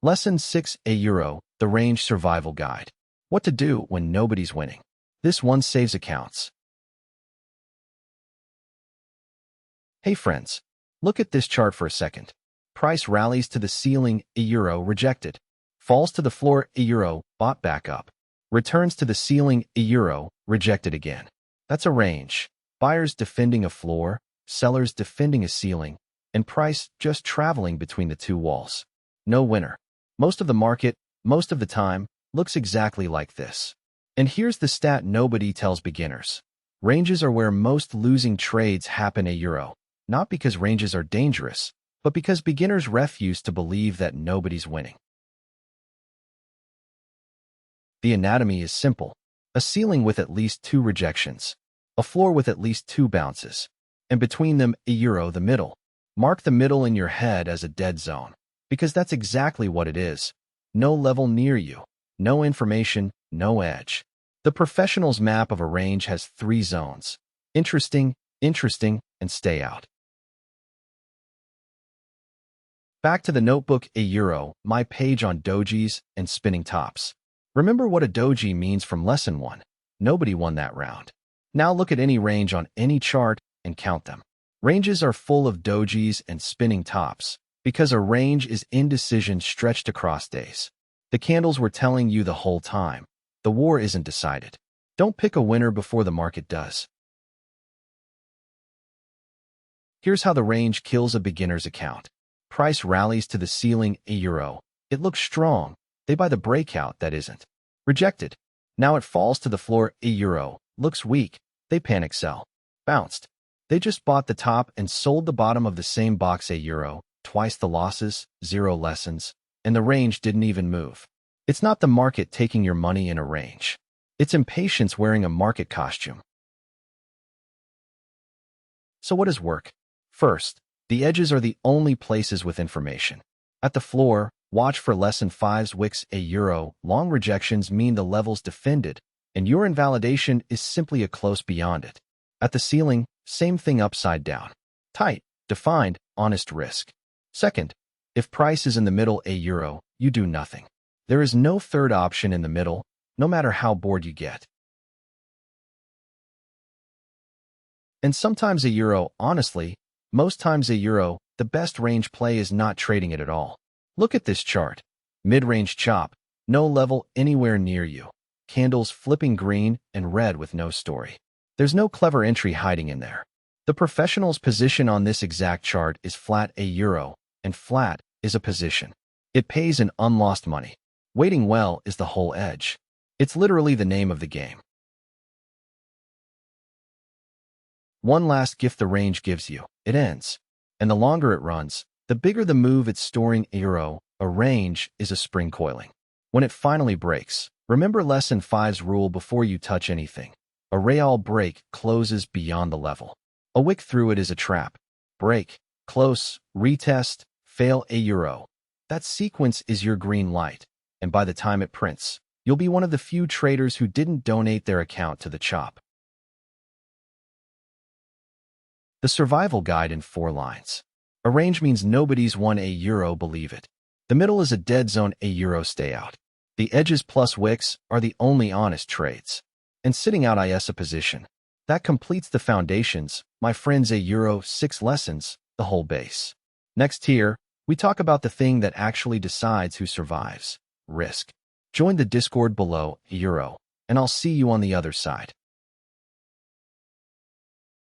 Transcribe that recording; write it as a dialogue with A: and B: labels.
A: Lesson 6: A Euro, the Range Survival Guide. What to do when nobody's winning. This one saves accounts. Hey friends, look at this chart for a second. Price rallies to the ceiling, a euro, rejected. Falls to the floor, a euro, bought back up. Returns to the ceiling, a euro, rejected again. That's a range. Buyers defending a floor, sellers defending a ceiling, and price just traveling between the two walls. No winner. Most of the market, most of the time, looks exactly like this. And here's the stat nobody tells beginners. Ranges are where most losing trades happen, a euro. Not because ranges are dangerous, but because beginners refuse to believe that nobody's winning. The anatomy is simple. A ceiling with at least 2 rejections. A floor with at least 2 bounces. And between them, a euro, the middle. Mark the middle in your head as a dead zone. Because that's exactly what it is. No level near you. No information, no edge. The professional's map of a range has 3 zones. Interesting, and stay out. Back to the notebook, a euro, my page on dojis and spinning tops. Remember what a doji means from lesson 1. Nobody won that round. Now look at any range on any chart and count them. Ranges are full of dojis and spinning tops because a range is indecision stretched across days. The candles were telling you the whole time. The war isn't decided. Don't pick a winner before the market does. Here's how the range kills a beginner's account. Price rallies to the ceiling, a euro. It looks strong. They buy the breakout that isn't. Rejected. Now it falls to the floor, a euro. Looks weak. They panic sell. Bounced. They just bought the top and sold the bottom of the same box, a euro. Twice the losses, 0 lessons, and the range didn't even move. It's not the market taking your money in a range. It's impatience wearing a market costume. So what does work? First, the edges are the only places with information. At the floor, watch for lesson 5's Wicks, a euro. Long rejections mean the level's defended, and your invalidation is simply a close beyond it. At the ceiling, same thing upside down. Tight, defined, honest risk. Second, if price is in the middle, a euro, you do nothing. There is no third option in the middle, no matter how bored you get. And sometimes a euro, honestly, most times a euro, the best range play is not trading it at all. Look at this chart. Mid-range chop, no level anywhere near you. Candles flipping green and red with no story. There's no clever entry hiding in there. The professional's position on this exact chart is flat, a euro, and flat is a position. It pays in unlost money. Waiting well is the whole edge. It's literally the name of the game. One last gift the range gives you. It ends. And the longer it runs, the bigger the move it's storing, a euro. A range is a spring coiling. When it finally breaks, remember lesson 5's rule before you touch anything. A real break closes beyond the level. A wick through it is a trap. Break, close, retest, fail, a euro. That sequence is your green light, and by the time it prints, you'll be one of the few traders who didn't donate their account to the chop. The survival guide in 4 lines. A range means nobody's won, a euro, believe it. The middle is a dead zone, a euro, stay out. The edges plus wicks are the only honest trades. And sitting out is a position. That completes the foundations, my friends, a euro, 6 lessons, the whole base. Next here, we talk about the thing that actually decides who survives. Risk. Join the Discord below, a euro, and I'll see you on the other side.